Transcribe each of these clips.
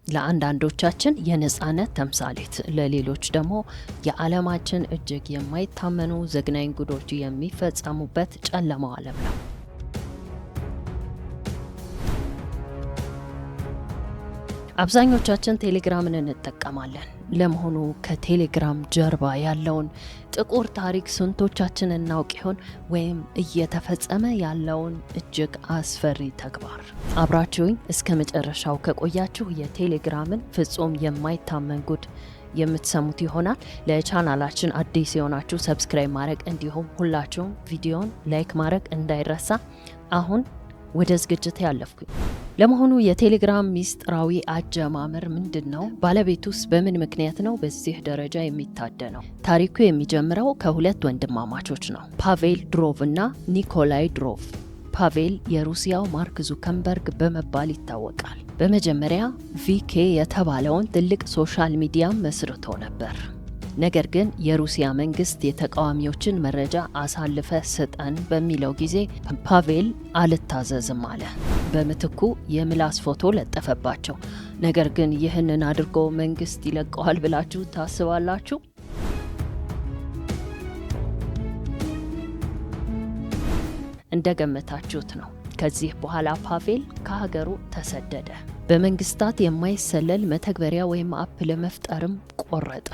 ለአንዳንዶቻችን የነጻነት ተምሳሌት፣ ለሌሎች ደግሞ የዓለማችን እጅግ የማይታመኑ ዘግናኝ ጉዶች የሚፈጸሙበት ጨለማው ዓለም ነው። አብዛኞቻችን ቴሌግራምን እንጠቀማለን። ለመሆኑ ከቴሌግራም ጀርባ ያለውን ጥቁር ታሪክ ስንቶቻችን እናውቅ ይሆን? ወይም እየተፈጸመ ያለውን እጅግ አስፈሪ ተግባር? አብራችሁኝ እስከ መጨረሻው ከቆያችሁ የቴሌግራምን ፍጹም የማይታመን ጉድ የምትሰሙት ይሆናል። ለቻናላችን አዲስ የሆናችሁ ሰብስክራይብ ማድረግ እንዲሁም ሁላችሁም ቪዲዮን ላይክ ማድረግ እንዳይረሳ። አሁን ወደ ዝግጅት ያለፍኩኝ። ለመሆኑ የቴሌግራም ሚስጥራዊ አጀማመር ምንድን ነው? ባለቤቱስ በምን ምክንያት ነው በዚህ ደረጃ የሚታደነው? ታሪኩ የሚጀምረው ከሁለት ወንድማማቾች ነው፣ ፓቬል ድሮቭ እና ኒኮላይ ድሮቭ። ፓቬል የሩሲያው ማርክ ዙከንበርግ በመባል ይታወቃል። በመጀመሪያ ቪኬ የተባለውን ትልቅ ሶሻል ሚዲያ መስርቶ ነበር። ነገር ግን የሩሲያ መንግስት የተቃዋሚዎችን መረጃ አሳልፈ ስጠን በሚለው ጊዜ ፓቬል አልታዘዝም አለ። በምትኩ የምላስ ፎቶ ለጠፈባቸው። ነገር ግን ይህንን አድርጎ መንግስት ይለቀዋል ብላችሁ ታስባላችሁ? እንደገመታችሁት ነው። ከዚህ በኋላ ፓቬል ከሀገሩ ተሰደደ። በመንግስታት የማይሰለል መተግበሪያ ወይም አፕ ለመፍጠርም ቆረጠ።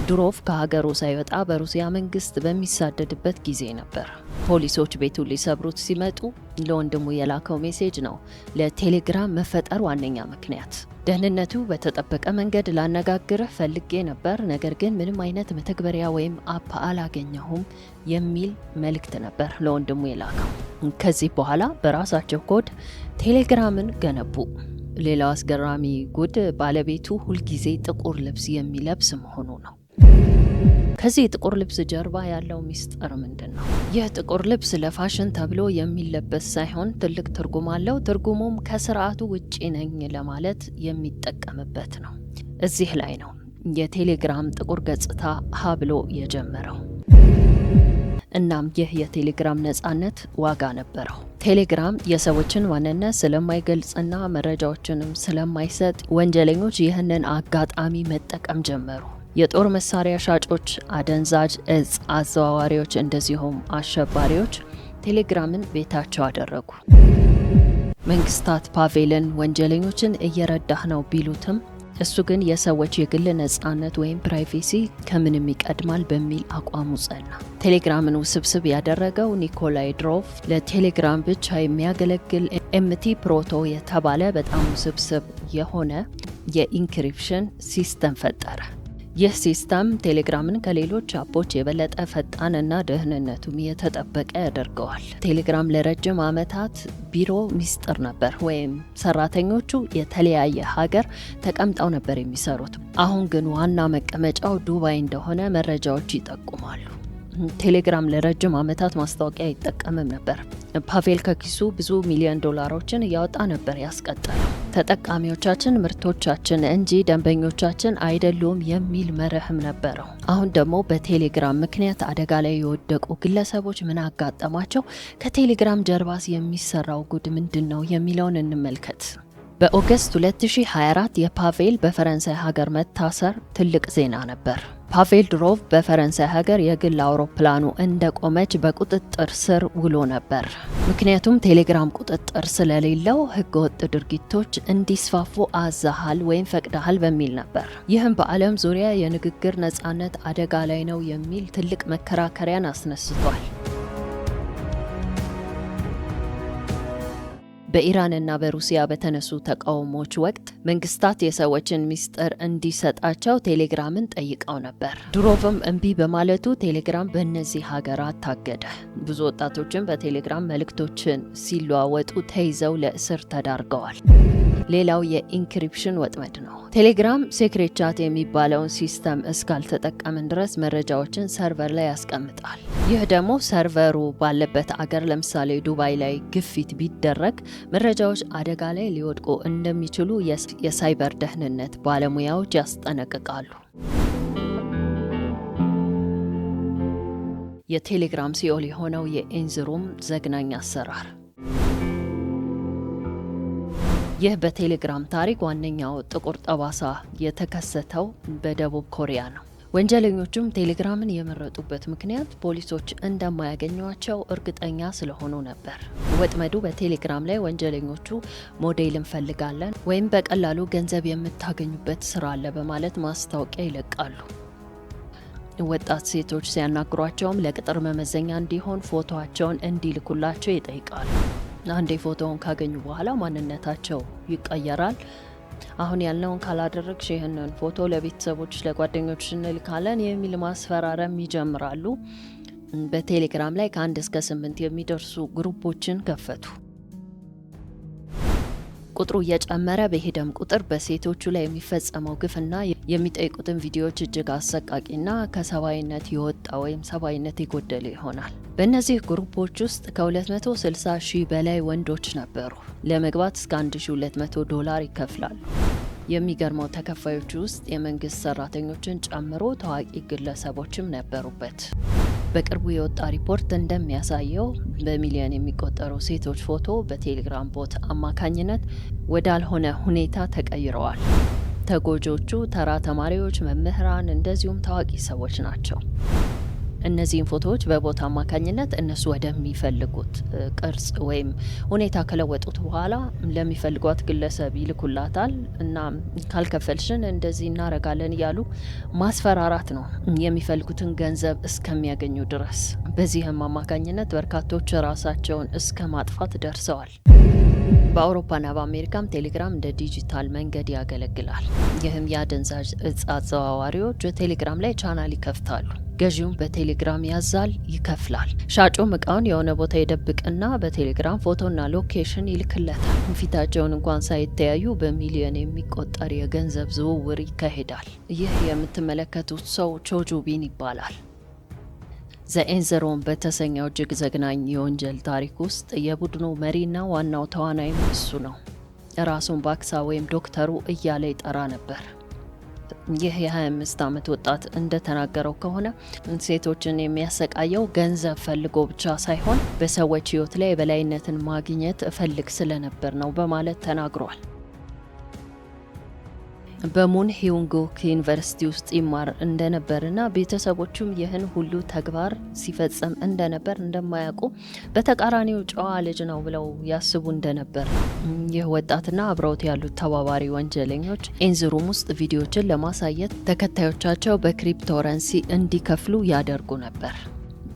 ድሮቭ ከሀገሩ ሳይወጣ በሩሲያ መንግስት በሚሳደድበት ጊዜ ነበር። ፖሊሶች ቤቱን ሊሰብሩት ሲመጡ ለወንድሙ የላከው ሜሴጅ ነው ለቴሌግራም መፈጠር ዋነኛ ምክንያት። ደህንነቱ በተጠበቀ መንገድ ላነጋግርህ ፈልጌ ነበር፣ ነገር ግን ምንም አይነት መተግበሪያ ወይም አፕ አላገኘሁም የሚል መልእክት ነበር ለወንድሙ የላከው። ከዚህ በኋላ በራሳቸው ኮድ ቴሌግራምን ገነቡ። ሌላው አስገራሚ ጉድ ባለቤቱ ሁልጊዜ ጥቁር ልብስ የሚለብስ መሆኑ ነው። ከዚህ ጥቁር ልብስ ጀርባ ያለው ሚስጥር ምንድን ነው? ይህ ጥቁር ልብስ ለፋሽን ተብሎ የሚለበስ ሳይሆን ትልቅ ትርጉም አለው። ትርጉሙም ከስርዓቱ ውጪ ነኝ ለማለት የሚጠቀምበት ነው። እዚህ ላይ ነው የቴሌግራም ጥቁር ገጽታ ሀ ብሎ የጀመረው። እናም ይህ የቴሌግራም ነጻነት ዋጋ ነበረው። ቴሌግራም የሰዎችን ማንነት ስለማይገልጽና መረጃዎችንም ስለማይሰጥ ወንጀለኞች ይህንን አጋጣሚ መጠቀም ጀመሩ። የጦር መሳሪያ ሻጮች፣ አደንዛዥ እጽ አዘዋዋሪዎች እንደዚሁም አሸባሪዎች ቴሌግራምን ቤታቸው አደረጉ። መንግስታት ፓቬልን ወንጀለኞችን እየረዳህ ነው ቢሉትም እሱ ግን የሰዎች የግል ነጻነት ወይም ፕራይቬሲ ከምንም ይቀድማል በሚል አቋሙ ጸና። ቴሌግራምን ውስብስብ ያደረገው ኒኮላይ ድሮቭ ለቴሌግራም ብቻ የሚያገለግል ኤምቲ ፕሮቶ የተባለ በጣም ውስብስብ የሆነ የኢንክሪፕሽን ሲስተም ፈጠረ። ይህ ሲስተም ቴሌግራምን ከሌሎች አፖች የበለጠ ፈጣንና ደህንነቱም የተጠበቀ ያደርገዋል። ቴሌግራም ለረጅም ዓመታት ቢሮ ሚስጥር ነበር፣ ወይም ሰራተኞቹ የተለያየ ሀገር ተቀምጠው ነበር የሚሰሩት። አሁን ግን ዋና መቀመጫው ዱባይ እንደሆነ መረጃዎች ይጠቁማሉ። ቴሌግራም ለረጅም ዓመታት ማስታወቂያ ይጠቀምም ነበር። ፓቬል ከኪሱ ብዙ ሚሊዮን ዶላሮችን እያወጣ ነበር ያስቀጠለው። ተጠቃሚዎቻችን ምርቶቻችን እንጂ ደንበኞቻችን አይደሉም የሚል መርህም ነበረው። አሁን ደግሞ በቴሌግራም ምክንያት አደጋ ላይ የወደቁ ግለሰቦች ምን አጋጠማቸው? ከቴሌግራም ጀርባስ የሚሰራው ጉድ ምንድን ነው የሚለውን እንመልከት። በኦገስት 2024 የፓቬል በፈረንሳይ ሀገር መታሰር ትልቅ ዜና ነበር። ፓቬል ድሮቭ በፈረንሳይ ሀገር የግል አውሮፕላኑ እንደቆመች በቁጥጥር ስር ውሎ ነበር። ምክንያቱም ቴሌግራም ቁጥጥር ስለሌለው ህገወጥ ድርጊቶች እንዲስፋፉ አዛሃል ወይም ፈቅደሃል በሚል ነበር። ይህም በዓለም ዙሪያ የንግግር ነጻነት አደጋ ላይ ነው የሚል ትልቅ መከራከሪያን አስነስቷል። በኢራንና በሩሲያ በተነሱ ተቃውሞዎች ወቅት መንግስታት የሰዎችን ሚስጥር እንዲሰጣቸው ቴሌግራምን ጠይቀው ነበር። ድሮቭም እምቢ በማለቱ ቴሌግራም በእነዚህ ሀገራት ታገደ። ብዙ ወጣቶችን በቴሌግራም መልእክቶችን ሲለዋወጡ ተይዘው ለእስር ተዳርገዋል። ሌላው የኢንክሪፕሽን ወጥመድ ነው። ቴሌግራም ሴክሬት ቻት የሚባለውን ሲስተም እስካልተጠቀምን ድረስ መረጃዎችን ሰርቨር ላይ ያስቀምጣል። ይህ ደግሞ ሰርቨሩ ባለበት አገር ለምሳሌ ዱባይ ላይ ግፊት ቢደረግ መረጃዎች አደጋ ላይ ሊወድቁ እንደሚችሉ የሳይበር ደህንነት ባለሙያዎች ያስጠነቅቃሉ። የቴሌግራም ሲኦል የሆነው የኤንዝሩም ዘግናኝ አሰራር ይህ በቴሌግራም ታሪክ ዋነኛው ጥቁር ጠባሳ የተከሰተው በደቡብ ኮሪያ ነው። ወንጀለኞቹም ቴሌግራምን የመረጡበት ምክንያት ፖሊሶች እንደማያገኟቸው እርግጠኛ ስለሆኑ ነበር። ወጥመዱ በቴሌግራም ላይ ወንጀለኞቹ ሞዴል እንፈልጋለን ወይም በቀላሉ ገንዘብ የምታገኙበት ስራ አለ በማለት ማስታወቂያ ይለቃሉ። ወጣት ሴቶች ሲያናግሯቸውም ለቅጥር መመዘኛ እንዲሆን ፎቶቸውን እንዲልኩላቸው ይጠይቃሉ። አንዴ ፎቶውን ካገኙ በኋላ ማንነታቸው ይቀየራል። አሁን ያልነውን ካላደረግሽ ይህንን ፎቶ ለቤተሰቦች ለጓደኞች እንልካለን የሚል ማስፈራሪያም ይጀምራሉ። በቴሌግራም ላይ ከ1 እስከ 8 የሚደርሱ ግሩፖችን ከፈቱ። ቁጥሩ እየጨመረ በሄደም ቁጥር በሴቶቹ ላይ የሚፈጸመው ግፍና የሚጠይቁትን ቪዲዮዎች እጅግ አሰቃቂና ከሰብአዊነት የወጣ ወይም ሰብአዊነት የጎደለ ይሆናል። በእነዚህ ግሩፖች ውስጥ ከ260 ሺህ በላይ ወንዶች ነበሩ። ለመግባት እስከ $1200 ይከፍላሉ። የሚገርመው ተከፋዮቹ ውስጥ የመንግስት ሰራተኞችን ጨምሮ ታዋቂ ግለሰቦችም ነበሩበት። በቅርቡ የወጣ ሪፖርት እንደሚያሳየው በሚሊዮን የሚቆጠሩ ሴቶች ፎቶ በቴሌግራም ቦት አማካኝነት ወዳልሆነ ሁኔታ ተቀይረዋል። ተጎጆቹ ተራ ተማሪዎች፣ መምህራን እንደዚሁም ታዋቂ ሰዎች ናቸው። እነዚህን ፎቶዎች በቦት አማካኝነት እነሱ ወደሚፈልጉት ቅርጽ ወይም ሁኔታ ከለወጡት በኋላ ለሚፈልጓት ግለሰብ ይልኩላታል እና ካልከፈልሽን እንደዚህ እናረጋለን እያሉ ማስፈራራት ነው፣ የሚፈልጉትን ገንዘብ እስከሚያገኙ ድረስ። በዚህም አማካኝነት በርካቶች ራሳቸውን እስከ ማጥፋት ደርሰዋል። በአውሮፓና በአሜሪካም ቴሌግራም እንደ ዲጂታል መንገድ ያገለግላል። ይህም የአደንዛዥ እጽ አዘዋዋሪዎች ቴሌግራም ላይ ቻናል ይከፍታሉ። ገዢውም በቴሌግራም ያዛል፣ ይከፍላል። ሻጩም እቃውን የሆነ ቦታ ይደብቅና በቴሌግራም ፎቶና ሎኬሽን ይልክለታል። ፊታቸውን እንኳን ሳይተያዩ በሚሊዮን የሚቆጠር የገንዘብ ዝውውር ይካሄዳል። ይህ የምትመለከቱት ሰው ቾጁ ቢን ይባላል። ዘኤንዘሮን በተሰኘው እጅግ ዘግናኝ የወንጀል ታሪክ ውስጥ የቡድኑ መሪና ዋናው ተዋናይም እሱ ነው። ራሱን ባክሳ ወይም ዶክተሩ እያለ ይጠራ ነበር። ይህ የ25 ዓመት ወጣት እንደተናገረው ከሆነ ሴቶችን የሚያሰቃየው ገንዘብ ፈልጎ ብቻ ሳይሆን በሰዎች ሕይወት ላይ የበላይነትን ማግኘት እፈልግ ስለነበር ነው በማለት ተናግሯል። በሙን ሂዩንጉክ ዩኒቨርሲቲ ውስጥ ይማር እንደነበርና ቤተሰቦቹም ይህን ሁሉ ተግባር ሲፈጽም እንደነበር እንደማያውቁ፣ በተቃራኒው ጨዋ ልጅ ነው ብለው ያስቡ እንደነበር። ይህ ወጣትና አብረውት ያሉት ተባባሪ ወንጀለኞች ኤንዝሩም ውስጥ ቪዲዮዎችን ለማሳየት ተከታዮቻቸው በክሪፕቶረንሲ እንዲከፍሉ ያደርጉ ነበር።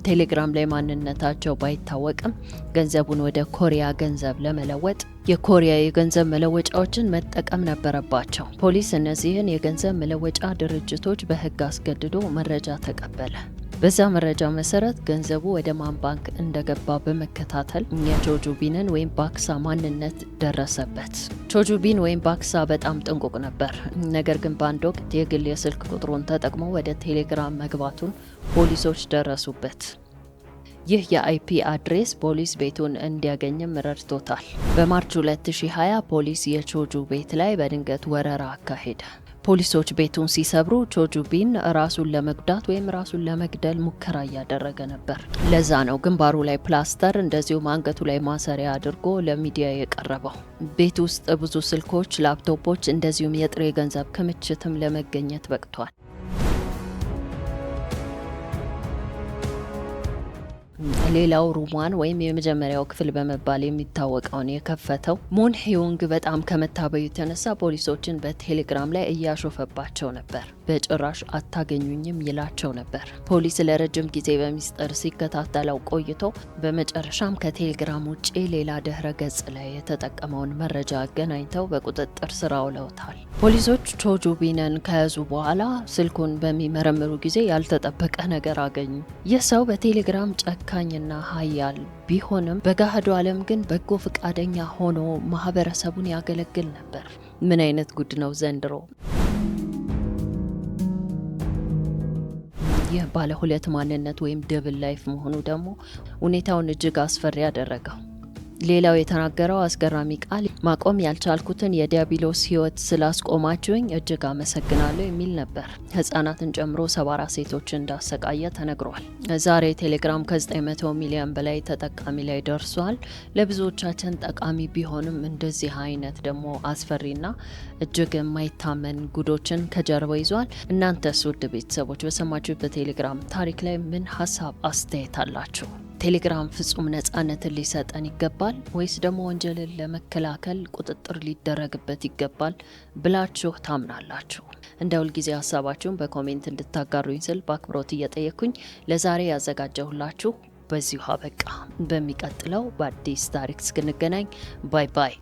ቴሌግራም ላይ ማንነታቸው ባይታወቅም ገንዘቡን ወደ ኮሪያ ገንዘብ ለመለወጥ የኮሪያ የገንዘብ መለወጫዎችን መጠቀም ነበረባቸው። ፖሊስ እነዚህን የገንዘብ መለወጫ ድርጅቶች በሕግ አስገድዶ መረጃ ተቀበለ። በዛ መረጃ መሰረት ገንዘቡ ወደ ማን ባንክ እንደገባ በመከታተል የቾጁ ቢንን ወይም ባክሳ ማንነት ደረሰበት። ቾጁ ቢን ወይም ባክሳ በጣም ጥንቁቅ ነበር። ነገር ግን በአንድ ወቅት የግል የስልክ ቁጥሩን ተጠቅሞ ወደ ቴሌግራም መግባቱን ፖሊሶች ደረሱበት። ይህ የአይፒ አድሬስ ፖሊስ ቤቱን እንዲያገኝም ረድቶታል። በማርች 2020 ፖሊስ የቾጁ ቤት ላይ በድንገት ወረራ አካሄደ። ፖሊሶች ቤቱን ሲሰብሩ ቾጁ ቢን ራሱን ለመጉዳት ወይም ራሱን ለመግደል ሙከራ እያደረገ ነበር። ለዛ ነው ግንባሩ ላይ ፕላስተር እንደዚሁም አንገቱ ላይ ማሰሪያ አድርጎ ለሚዲያ የቀረበው። ቤት ውስጥ ብዙ ስልኮች፣ ላፕቶፖች እንደዚሁም የጥሬ ገንዘብ ክምችትም ለመገኘት በቅቷል። ሌላው ሩማን ወይም የመጀመሪያው ክፍል በመባል የሚታወቀውን የከፈተው ሙን ሂዩንግ በጣም ከመታበዩ የተነሳ ፖሊሶችን በቴሌግራም ላይ እያሾፈባቸው ነበር። በጭራሽ አታገኙኝም ይላቸው ነበር። ፖሊስ ለረጅም ጊዜ በሚስጥር ሲከታተለው ቆይቶ በመጨረሻም ከቴሌግራም ውጪ ሌላ ድህረ ገጽ ላይ የተጠቀመውን መረጃ አገናኝተው በቁጥጥር ስር አውለውታል። ፖሊሶች ቾጁ ቢንን ከያዙ በኋላ ስልኩን በሚመረምሩ ጊዜ ያልተጠበቀ ነገር አገኙ። ይህ ሰው በቴሌግራም ጨካኝና ሀያል ቢሆንም በገሃዱ ዓለም ግን በጎ ፈቃደኛ ሆኖ ማህበረሰቡን ያገለግል ነበር። ምን አይነት ጉድ ነው ዘንድሮ! ይህ ባለ ሁለት ማንነት ወይም ደብል ላይፍ መሆኑ ደግሞ ሁኔታውን እጅግ አስፈሪ ያደረገው። ሌላው የተናገረው አስገራሚ ቃል ማቆም ያልቻልኩትን የዲያብሎስ ሕይወት ስላስቆማችሁኝ እጅግ አመሰግናለሁ የሚል ነበር። ህጻናትን ጨምሮ 74 ሴቶችን እንዳሰቃየ ተነግሯል። ዛሬ ቴሌግራም ከ900 ሚሊዮን በላይ ተጠቃሚ ላይ ደርሷል። ለብዙዎቻችን ጠቃሚ ቢሆንም እንደዚህ አይነት ደግሞ አስፈሪና እጅግ የማይታመን ጉዶችን ከጀርባ ይዟል። እናንተስ ውድ ቤተሰቦች በሰማችሁ በቴሌግራም ታሪክ ላይ ምን ሀሳብ አስተያየት አላችሁ? ቴሌግራም ፍጹም ነጻነትን ሊሰጠን ይገባል ወይስ ደግሞ ወንጀልን ለመከላከል ቁጥጥር ሊደረግበት ይገባል ብላችሁ ታምናላችሁ? እንደ ሁልጊዜ ሀሳባችሁን በኮሜንት እንድታጋሩኝ ስል በአክብሮት እየጠየኩኝ ለዛሬ ያዘጋጀሁላችሁ በዚሁ አበቃ። በሚቀጥለው በአዲስ ታሪክ እስክንገናኝ ባይ ባይ።